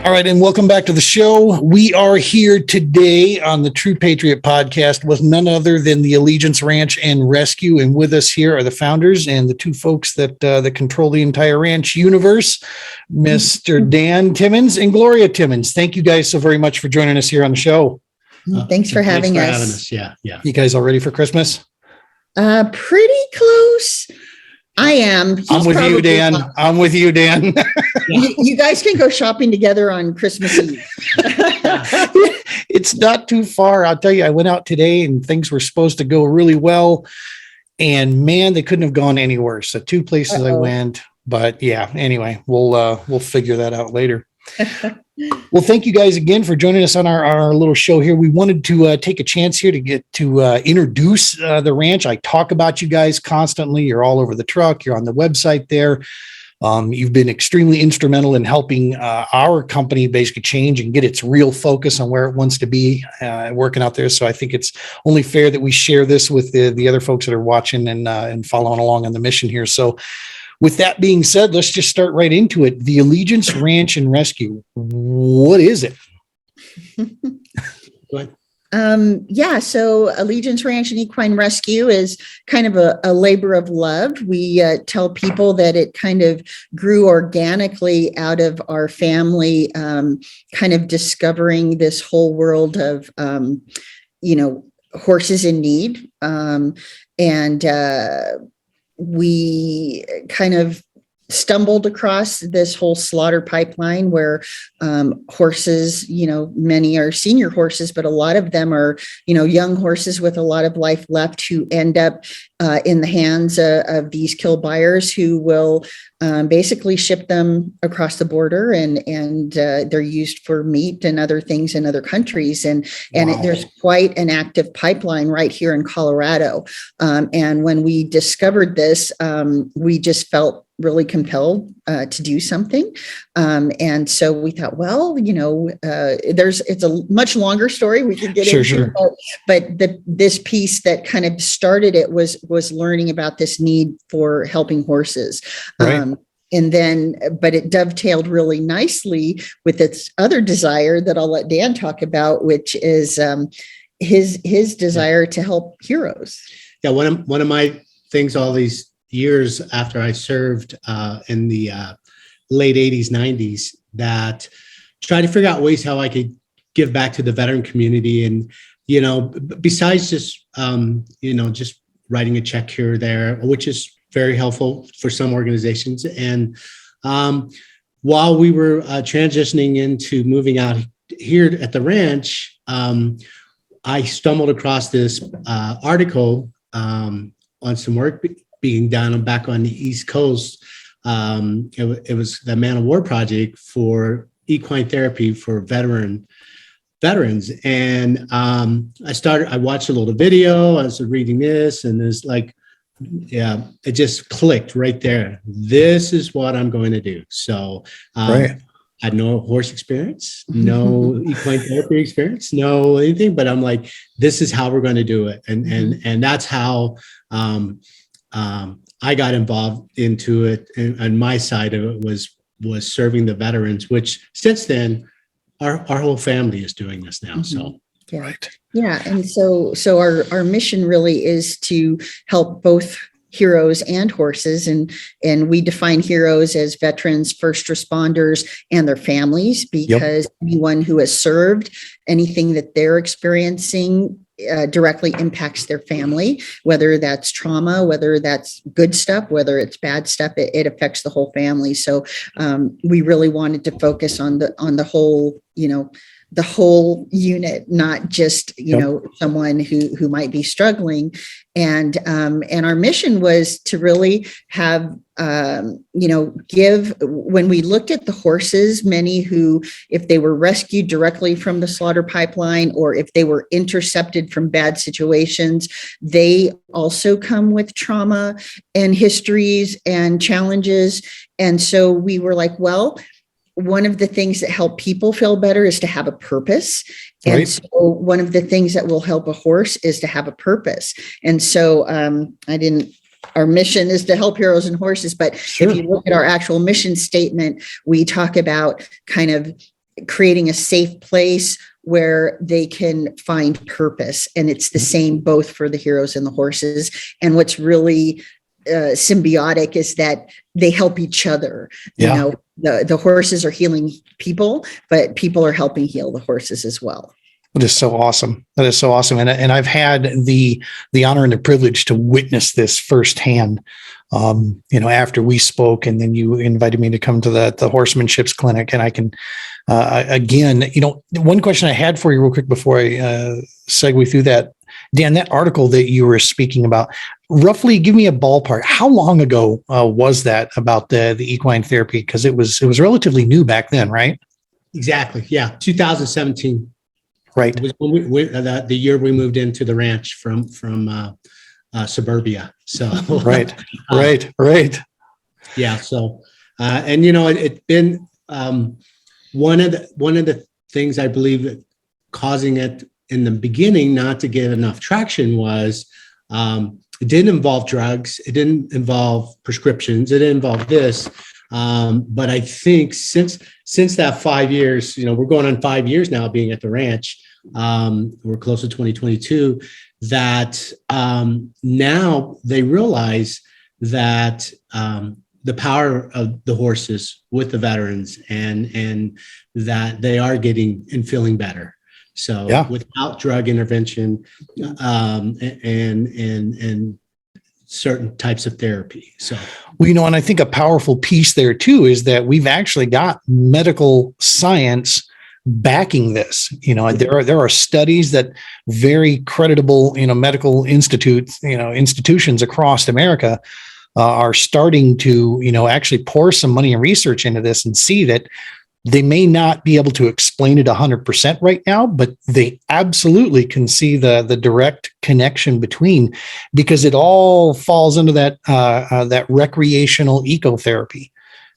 All right, and welcome back to the show. We are here today on the True Patriot Podcast with none other than the Allegiance Ranch and Rescue. And with us here are the founders and the two folks that control the entire ranch universe, Mr. Dan Timmons and Gloria Timmons. Thank you guys so very much for joining us here on the show. Thanks for having us. Yeah. You guys all ready for Christmas? Pretty close. I am. I'm with you, Dan. I'm with you, Dan. You guys can go shopping together on Christmas Eve. It's not too far. I'll tell you, I went out today and things were supposed to go really well. And man, they couldn't have gone any worse. The two places I went. But yeah, anyway, we'll figure that out later. Well, thank you guys again for joining us on our little show here. We wanted to take a chance here to get to introduce the ranch. I talk about you guys constantly. You're all over the truck. You're on the website there. You've been extremely instrumental in helping our company basically change and get its real focus on where it wants to be working out there. So I think it's only fair that we share this with the other folks that are watching and following along on the mission here. So with that being said, let's just start right into it. The Allegiance Ranch and Rescue. What is it? Go ahead. So Allegiance Ranch and Equine Rescue is kind of a labor of love. We tell people that it kind of grew organically out of our family, kind of discovering this whole world of, horses in need. We kind of stumbled across this whole slaughter pipeline where horses, many are senior horses, but a lot of them are, young horses with a lot of life left who end up in the hands of these kill buyers who will basically ship them across the border and they're used for meat and other things in other countries. And there's quite an active pipeline right here in Colorado. And when we discovered this, we just felt really compelled to do something. And so we thought, it's a much longer story we could get into, sure. But this piece that kind of started it was learning about this need for helping horses. Right. But it dovetailed really nicely with its other desire that I'll let Dan talk about, which is his desire to help heroes. Yeah, one of my things all these years after I served in the late 80s, 90s, that try to figure out ways how I could give back to the veteran community. And, besides just, just writing a check here or there, which is very helpful for some organizations. And while we were transitioning into moving out here at the ranch, I stumbled across this article on some work being done back on the East Coast. It was the Man of War project for equine therapy for veterans. And I watched a little video, I was reading this, and it's like, it just clicked right there. This is what I'm going to do. So I had no horse experience, no equine therapy experience, no anything, but I'm like, this is how we're going to do it. And that's how I got involved into it. And my side of it was serving the veterans, which since then, our whole family is doing this now. So, right. Yeah. And so our mission really is to help both heroes and horses. And we define heroes as veterans, first responders, and their families, because anyone who has served, anything that they're experiencing directly impacts their family, whether that's trauma, whether that's good stuff, whether it's bad stuff, it affects the whole family. So we really wanted to focus on the whole, the whole unit, not just, someone who might be struggling. And our mission was to really have, give, when we looked at the horses, many who, if they were rescued directly from the slaughter pipeline, or if they were intercepted from bad situations, they also come with trauma and histories and challenges. And so we were like, well, one of the things that help people feel better is to have a purpose. And right. So one of the things that will help a horse is to have a purpose. And so our mission is to help heroes and horses. But sure. If you look at our actual mission statement, we talk about kind of creating a safe place where they can find purpose. And it's the same both for the heroes and the horses. And what's really symbiotic is that they help each other. Yeah. You know, the horses are healing people, but people are helping heal the horses as well. That is so awesome. That is so awesome. And I've had the honor and the privilege to witness this firsthand. After we spoke, and then you invited me to come to the Horsemanship Clinic, and I can, again, one question I had for you real quick before I segue through that, Dan, that article that you were speaking about, roughly give me a ballpark. How long ago was that about the equine therapy? Because it was relatively new back then, right? Exactly. Yeah. 2017. Right. Was when the year we moved into the ranch from suburbia. So right. Yeah. So it's been one of the things I believe that causing it in the beginning not to get enough traction was it didn't involve drugs, it didn't involve prescriptions, it didn't involve this. But I think since that 5 years, we're going on 5 years now being at the ranch. We're close to 2022. That now they realize that the power of the horses with the veterans, and that they are getting and feeling better. So without drug intervention and certain types of therapy. So, well, and I think a powerful piece there too is that we've actually got medical science backing this. There are studies that very creditable, medical institutions across America are starting to, actually pour some money and research into this and see that they may not be able to explain it 100% right now, but they absolutely can see the direct connection between, because it all falls under that recreational ecotherapy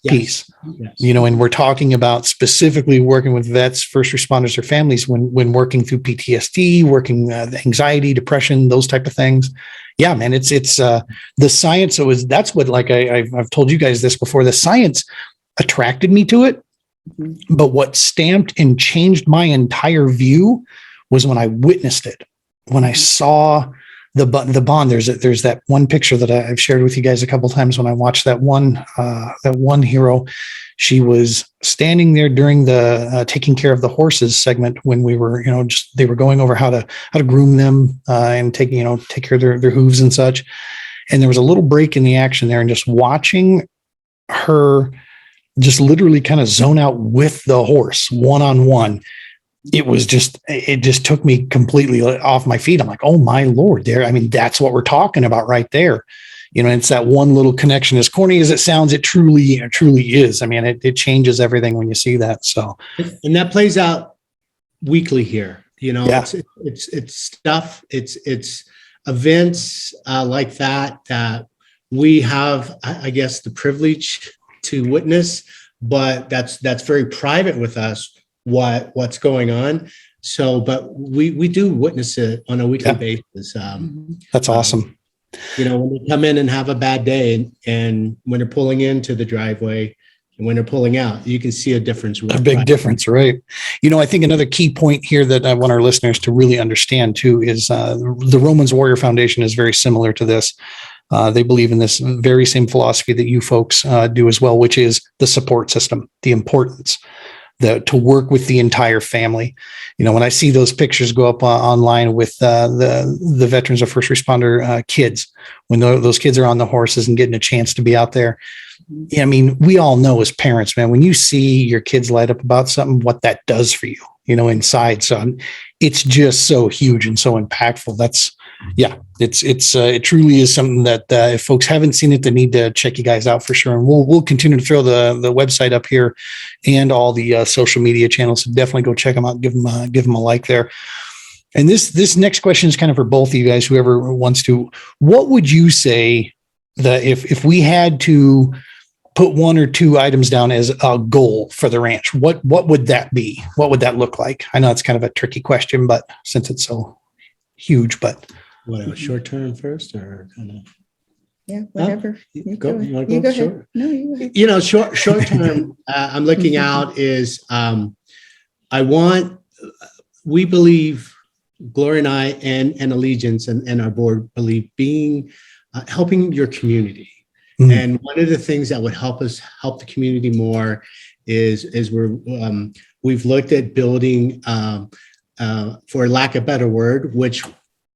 piece. Yes. And we're talking about specifically working with vets, first responders, or families when working through PTSD, working anxiety, depression, those type of things. Yeah, man, it's the science. That's what, like I've told you guys this before, the science attracted me to it. But what stamped and changed my entire view was when I witnessed it, when I saw the bond. There's that one picture that I've shared with you guys a couple of times when I watched that one hero. She was standing there during the taking care of the horses segment when we were, they were going over how to groom them and take care of their hooves and such. And there was a little break in the action there, and just watching her just literally kind of zone out with the horse one-on-one. It just took me completely off my feet. I'm like, oh my Lord, that's what we're talking about right there. It's that one little connection. As corny as it sounds, it truly is. It changes everything when you see that. So, and that plays out weekly here. It's stuff. It's events like that we have, I guess, the privilege to witness, but that's very private with us, what's going on. So, but we do witness it on a weekly basis. That's awesome. When they come in and have a bad day, and when they're pulling into the driveway and when they're pulling out, you can see a difference. A big difference, right? I think another key point here that I want our listeners to really understand too is the Romans Warrior Foundation is very similar to this. They believe in this very same philosophy that you folks do as well, which is the support system, the importance, to work with the entire family. When I see those pictures go up online with the veterans or first responder kids, when those kids are on the horses and getting a chance to be out there, we all know as parents, man, when you see your kids light up about something, what that does for you, inside. So it's just so huge and so impactful. It truly is something that if folks haven't seen it, they need to check you guys out for sure. And we'll continue to throw the website up here and all the social media channels. So definitely go check them out. Give them a like there. And this next question is kind of for both of you guys, whoever wants to. What would you say that if we had to put one or two items down as a goal for the ranch, what would that be? What would that look like? I know it's kind of a tricky question, but since it's so huge, but. What, short term first, or kind of? Yeah, whatever. You go ahead. ahead. No, you go ahead. Short term. I'm looking out is we believe, Gloria and I and Allegiance and our board believe helping your community. Mhm. And one of the things that would help us help the community more is we've looked at building, for lack of a better word, which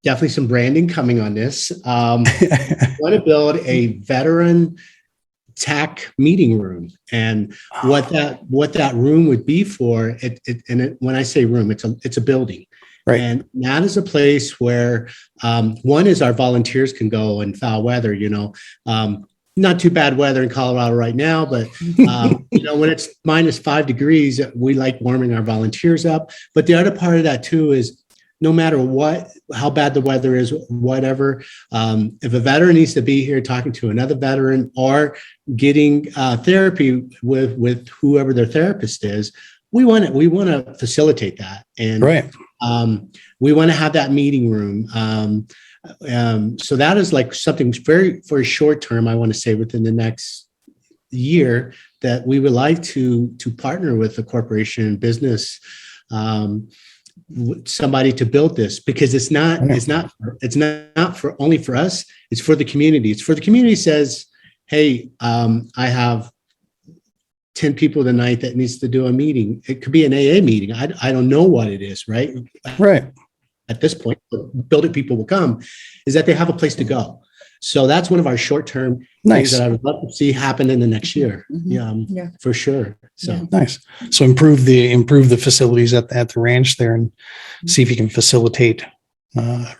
definitely some branding coming on this. Want to build a veteran tech meeting room, and what that room would be for when I say room, it's a building. Right. And that is a place where one is our volunteers can go in foul weather, not too bad weather in Colorado right now, but when it's -5 degrees, we like warming our volunteers up. But the other part of that too is no matter how bad the weather is, whatever, if a veteran needs to be here talking to another veteran or getting therapy with whoever their therapist is, we want to facilitate that. And right. We want to have that meeting room. So that is like something very, very short term. I want to say within the next year that we would like to partner with a corporation business, somebody to build this, because it's not for only for us. It's for the community. It's for the community says, hey, I have 10 people tonight that needs to do a meeting. It could be an AA meeting. I don't know what it is, right? Right. At this point, Build It people will come, is that they have a place to go. So that's one of our short-term things that I would love to see happen in the next year. Mm-hmm. Yeah, for sure. So nice. So improve the facilities at the ranch there, and see if you can facilitate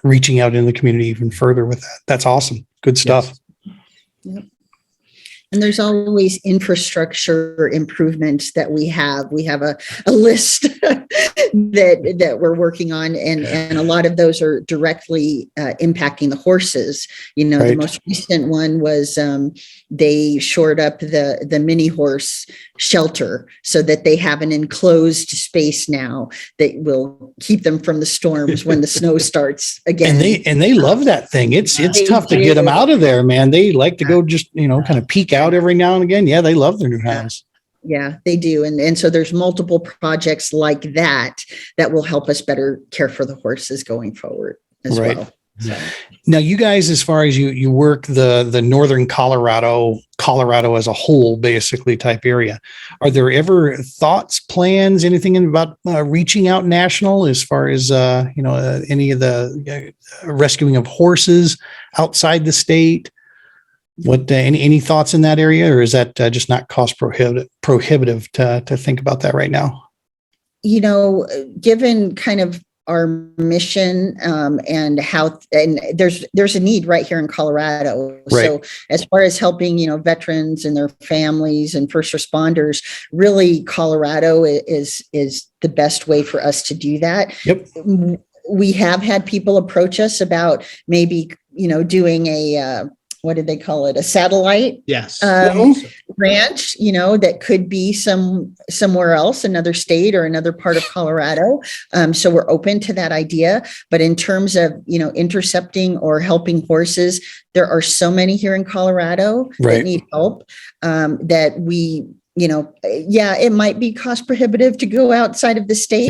reaching out in the community even further with that. That's awesome. Good stuff. Yes. Yep. And there's always infrastructure improvements that we have. We have a list that we're working on, and a lot of those are directly impacting the horses. Right. The most recent one was they shored up the mini horse shelter so that they have an enclosed space now that will keep them from the storms when the snow starts again. And they love that thing. It's tough to get them out of there, man. They like to go just kind of peek out every now and again. Yeah, they love their new house. Yeah, they do. And so there's multiple projects like that will help us better care for the horses going forward as well. So. Now, you guys, as far as you work the northern Colorado as a whole, basically type area, are there ever thoughts, plans, anything about reaching out national as far as any of the rescuing of horses outside the state? What any thoughts in that area, or is that just not cost prohibitive to think about that right now? Given kind of our mission and there's a need right here in Colorado. Right. So as far as helping, veterans and their families and first responders, really Colorado is the best way for us to do that. Yep. We have had people approach us about maybe, doing a what did they call it? A satellite ranch, that could be somewhere else, another state or another part of Colorado. So we're open to that idea. But in terms of, intercepting or helping horses, there are so many here in Colorado that need help that we, it might be cost prohibitive to go outside of the state,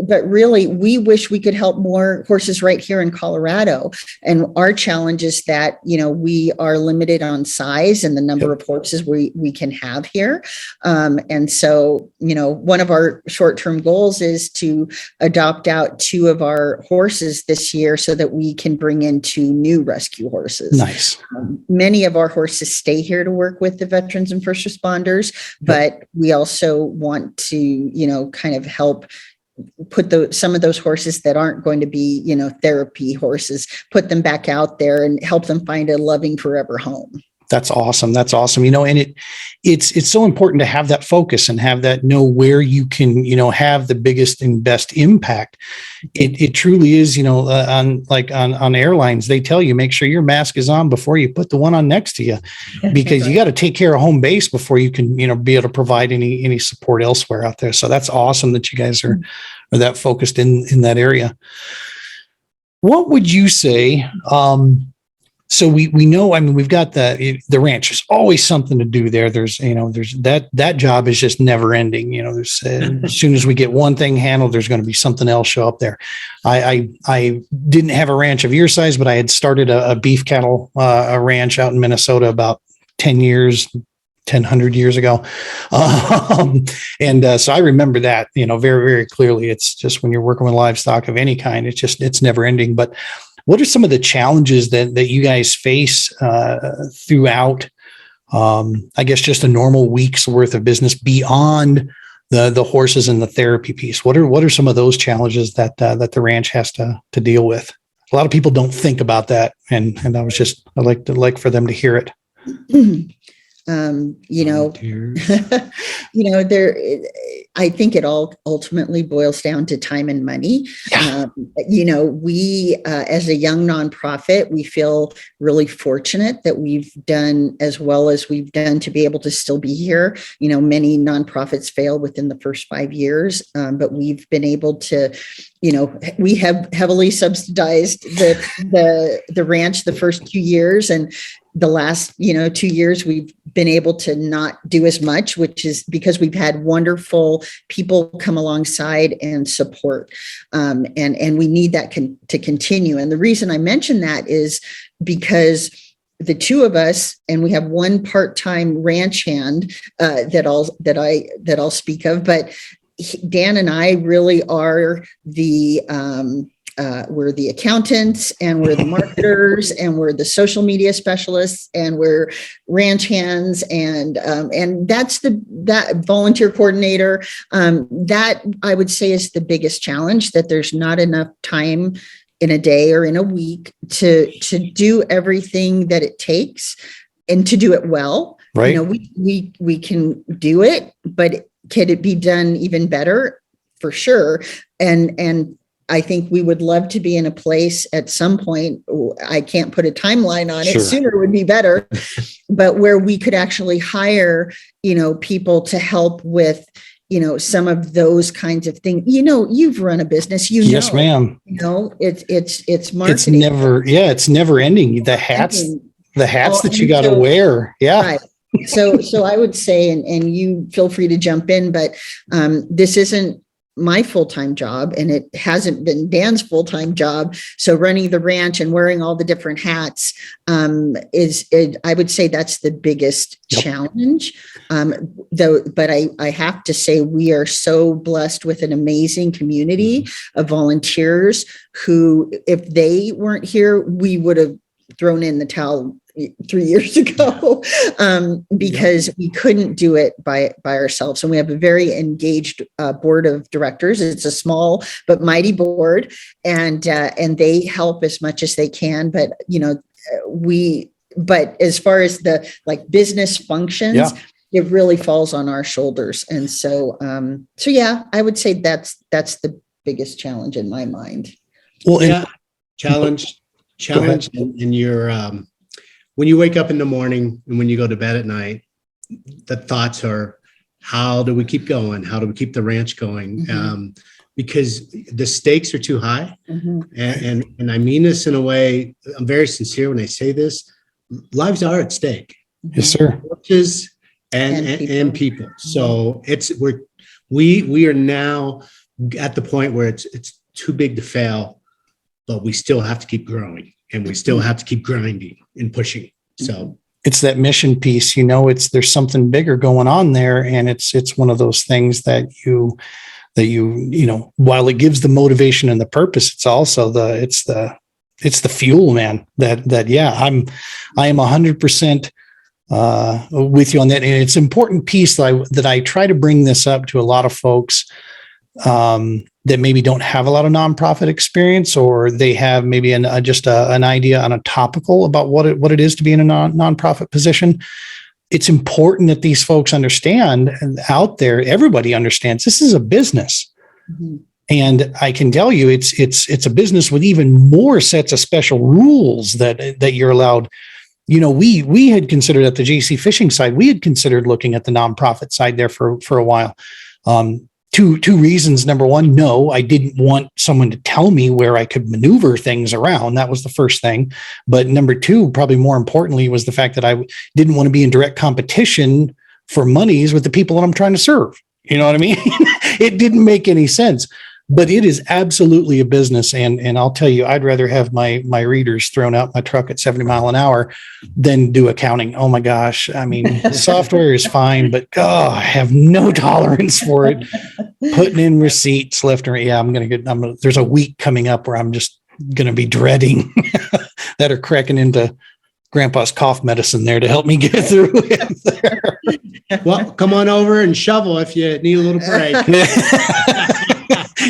but really we wish we could help more horses right here in Colorado. And our challenge is that, we are limited on size and the number of horses we can have here. And so, one of our short-term goals is to adopt out 2 of our horses this year so that we can bring in 2 new rescue horses. Nice. Many of our horses stay here to work with the veterans and first responders, but we also want to, kind of help put some of those horses that aren't going to be, therapy horses, put them back out there and help them find a loving forever home. That's awesome. And it's so important to have that focus and have that know where you can, have the biggest and best impact. It truly is, on airlines, they tell you, make sure your mask is on before you put the one on next to you, because you got to take care of home base before you can, be able to provide any support elsewhere out there. So that's awesome that you guys are that focused in that area. What would you say, So we know, I mean, we've got the ranch. There's always something to do there. There's that job is just never ending. There's as soon as we get one thing handled, there's going to be something else show up there. I didn't have a ranch of your size, but I had started a beef cattle a ranch out in Minnesota about 10 years, 100 years ago. So I remember that, very, very clearly. It's just when you're working with livestock of any kind, it's never ending. But what are some of the challenges that you guys face throughout, I guess, just a normal week's worth of business beyond the horses and the therapy piece? What are some of those challenges that the ranch has to deal with? A lot of people don't think about that, and I'd like for them to hear it. I think it all ultimately boils down to time and money. Yeah. We, as a young nonprofit, we feel really fortunate that we've done as well as we've done to be able to still be here. Many nonprofits fail within the first 5 years, but we've been able to, we have heavily subsidized the ranch the first 2 years, and the last 2 years we've been able to not do as much, which is because we've had wonderful people come alongside and support, and we need that to continue. And the reason I mention that is because the two of us, and we have one part-time ranch hand that I'll speak of, but Dan and I really are we're the accountants, and we're the marketers, and we're the social media specialists, and we're ranch hands, and that's that volunteer coordinator. That I would say is the biggest challenge, that there's not enough time in a day or in a week to do everything that it takes and to do it well. Right. We can do it, but can it be done even better? For sure. And I think we would love to be in a place at some point. I can't put a timeline on it. Sure. Sooner would be better, but where we could actually hire, people to help with, some of those kinds of things. You've run a business, Yes, ma'am. It's marketing. It's never ending. The hats that you got to wear. Yeah. Right. So I would say, and you feel free to jump in, but this isn't my full-time job, and it hasn't been Dan's full-time job. So running the ranch and wearing all the different hats I would say that's the biggest challenge. But I have to say we are so blessed with an amazing community of volunteers who, if they weren't here, we would have thrown in the towel 3 years ago, because we couldn't do it by ourselves. And we have a very engaged board of directors. It's a small but mighty board, and they help as much as they can. But but as far as the business functions, it really falls on our shoulders. And so I would say that's the biggest challenge in my mind. Well, yeah, challenge in your when you wake up in the morning and when you go to bed at night, the thoughts are, how do we keep going? How do we keep the ranch going? Mm-hmm. Because the stakes are too high. Mm-hmm. And I mean this in a way, I'm very sincere when I say this, lives are at stake. Yes, sir. Horses and people. So we are now at the point where it's too big to fail, but we still have to keep growing. And we still have to keep grinding and pushing. So it's that mission piece, there's something bigger going on there. And it's one of those things that you while it gives the motivation and the purpose, it's also it's the fuel, man, I am 100% with you on that. And it's an important piece that I try to bring this up to a lot of folks that maybe don't have a lot of nonprofit experience, or they have maybe an idea on a topical about what it is to be in a nonprofit position. It's important that these folks understand, and out there, everybody understands this is a business. Mm-hmm. And I can tell you, it's a business with even more sets of special rules that you're allowed. We had considered at the JC Fishing side, we had considered looking at the nonprofit side there for a while. two reasons. Number one, no, I didn't want someone to tell me where I could maneuver things around. That was the first thing. But number two, probably more importantly, was the fact that I didn't want to be in direct competition for monies with the people that I'm trying to serve. You know what I mean? It didn't make any sense. But it is absolutely a business. And I'll tell you, I'd rather have my readers thrown out my truck at 70 mile an hour than do accounting. Oh my gosh. I mean, software is fine, but I have no tolerance for it. Putting in receipts left and right. Yeah, there's a week coming up where I'm just going to be dreading that are cracking into grandpa's cough medicine there to help me get through it there. Well, come on over and shovel if you need a little break.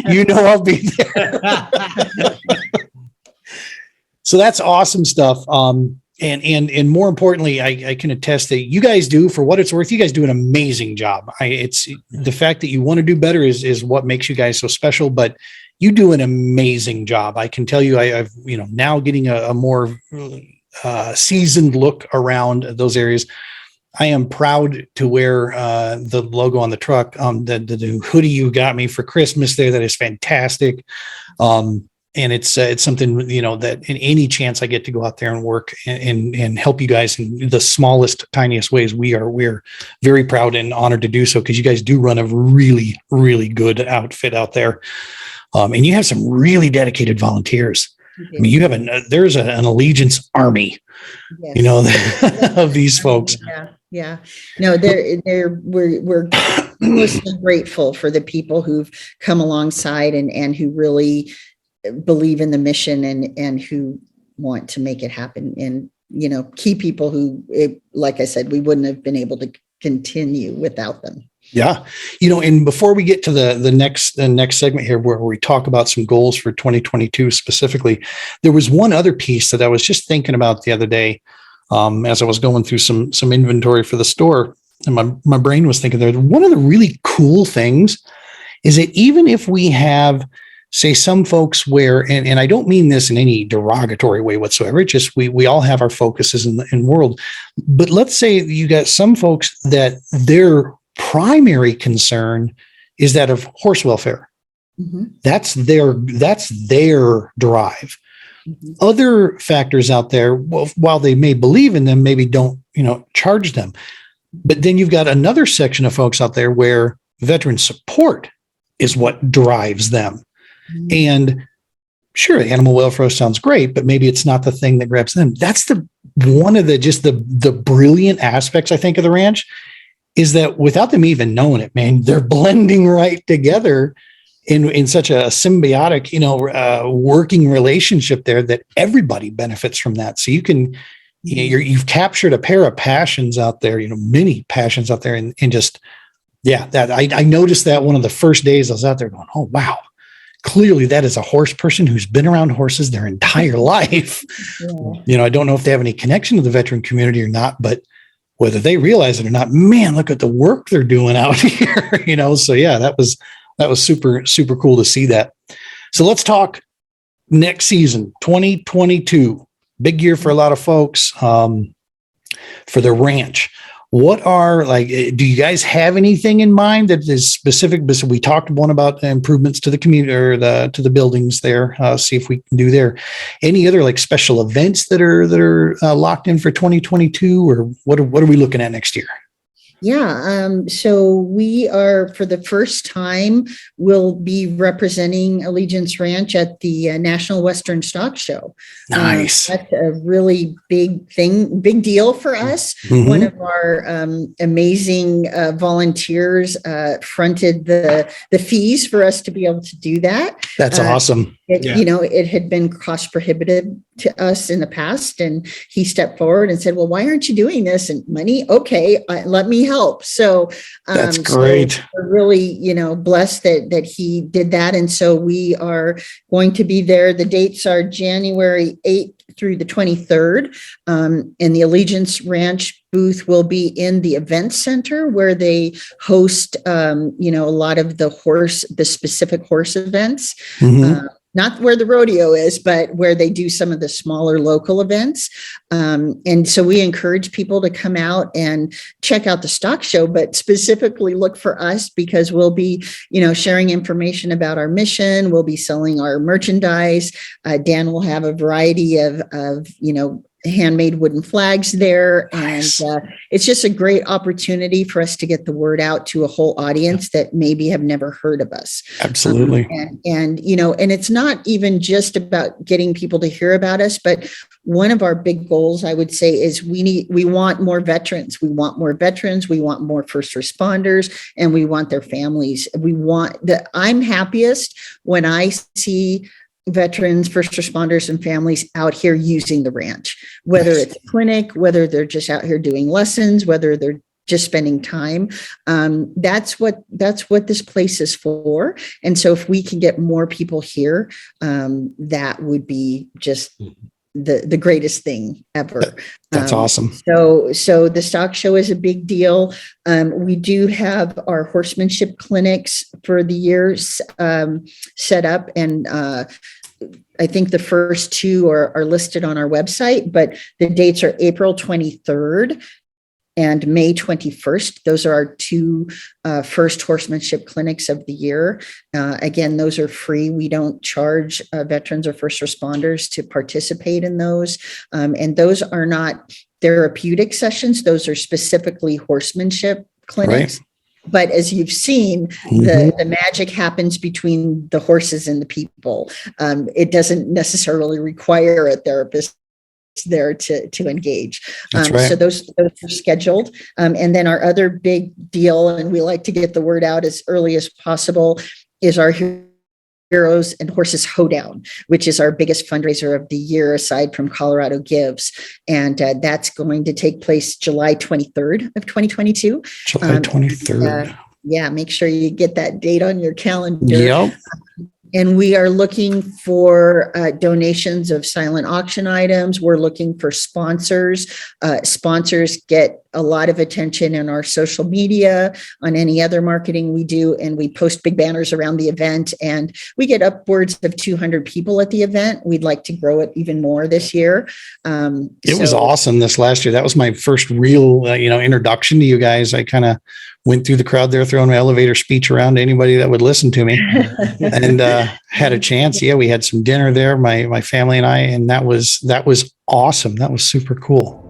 You know I'll be there. So that's awesome stuff. And more importantly, I can attest that you guys do, for what it's worth, you guys do an amazing job. It's the fact that you want to do better is what makes you guys so special, but you do an amazing job. I can tell you, I've now getting a more seasoned look around those areas. I am proud to wear the logo on the truck. The hoodie you got me for Christmas there, that is fantastic. And it's something, that in any chance I get to go out there and work and help you guys in the smallest, tiniest ways, we're very proud and honored to do so, because you guys do run a really, really good outfit out there. And you have some really dedicated volunteers. I mean, you have there's an allegiance army, Yes. of these folks. Yeah. No, we're mostly grateful for the people who've come alongside and who really believe in the mission and who want to make it happen. And, key people who, like I said, we wouldn't have been able to continue without them. Yeah. And before we get to the next segment here, where we talk about some goals for 2022 specifically, there was one other piece that I was just thinking about the other day, as I was going through some inventory for the store, and my brain was thinking there, one of the really cool things is that even if we have, say, some folks where, and I don't mean this in any derogatory way whatsoever, it's just we all have our focuses in the world. But let's say you got some folks that their primary concern is that of horse welfare. Mm-hmm. That's their drive. Mm-hmm. Other factors out there, well, while they may believe in them, maybe don't, charge them. But then you've got another section of folks out there where veteran support is what drives them. Mm-hmm. And sure, animal welfare sounds great, but maybe it's not the thing that grabs them. That's one of the brilliant aspects, I think, of the ranch, is that without them even knowing it, man, they're blending right together in such a symbiotic, working relationship there that everybody benefits from that. So you can, you've captured a pair of passions out there, many passions out there, and just, that I noticed that one of the first days I was out there going, oh, wow, clearly that is a horse person who's been around horses their entire life. Yeah. I don't know if they have any connection to the veteran community or not, but whether they realize it or not, man, look at the work they're doing out here, So yeah, that was super, super cool to see that. So let's talk next season, 2022, big year for a lot of folks, for the ranch. What are, do you guys have anything in mind that is specific? Because we talked one about improvements to the community or to the buildings there. See if we can do there. Any other special events that are locked in for 2022, or what are we looking at next year? Yeah. So we are, for the first time, will be representing Allegiance Ranch at the National Western Stock Show. Nice. That's a really big deal for us. Mm-hmm. One of our amazing volunteers fronted the fees for us to be able to do that. That's awesome. It had been cost prohibitive to us in the past, and he stepped forward and said, well, why aren't you doing this? And money? Okay, let me help. So that's great. So we're really, blessed that he did that. And so we are going to be there. The dates are January 8th through the 23rd. And the Allegiance Ranch booth will be in the event center, where they host, a lot of the specific horse events. Mm-hmm. not where the rodeo is, but where they do some of the smaller local events. And so we encourage people to come out and check out the stock show, but specifically look for us because we'll be, sharing information about our mission. We'll be selling our merchandise. Dan will have a variety of handmade wooden flags there. Nice. And it's just a great opportunity for us to get the word out to a whole audience that maybe have never heard of us. Absolutely. And it's not even just about getting people to hear about us, but one of our big goals, I would say, is we want more veterans. We want more veterans. We want more first responders, and we want their families. I'm happiest when I see veterans, first responders, and families out here using the ranch, whether it's a clinic, whether they're just out here doing lessons, whether they're just spending time. That's what this place is for. And so if we can get more people here, that would be just the greatest thing ever. That's awesome. So the stock show is a big deal. We do have our horsemanship clinics for the year set up, and I think the first two are listed on our website, but the dates are April 23rd and May 21st. Those are our two first horsemanship clinics of the year. Again, those are free. We don't charge veterans or first responders to participate in those. And those are not therapeutic sessions. Those are specifically horsemanship clinics. Right. But as you've seen, the magic happens between the horses and the people. It doesn't necessarily require a therapist there to engage. Right. So those are scheduled. And then our other big deal, and we like to get the word out as early as possible, is our Heroes and Horses Hoedown, which is our biggest fundraiser of the year aside from Colorado Gives. And that's going to take place July 23rd of 2022. July 23rd. Make sure you get that date on your calendar. Yep. And we are looking for donations of silent auction items. We're looking for sponsors. Sponsors get a lot of attention in our social media, on any other marketing we do, and we post big banners around the event. And we get upwards of 200 people at the event. We'd like to grow it even more this year. It was awesome this last year. That was my first real, introduction to you guys. I kind of went through the crowd there, throwing my elevator speech around to anybody that would listen to me, and had a chance. Yeah, we had some dinner there, my family and I, and that was awesome. That was super cool.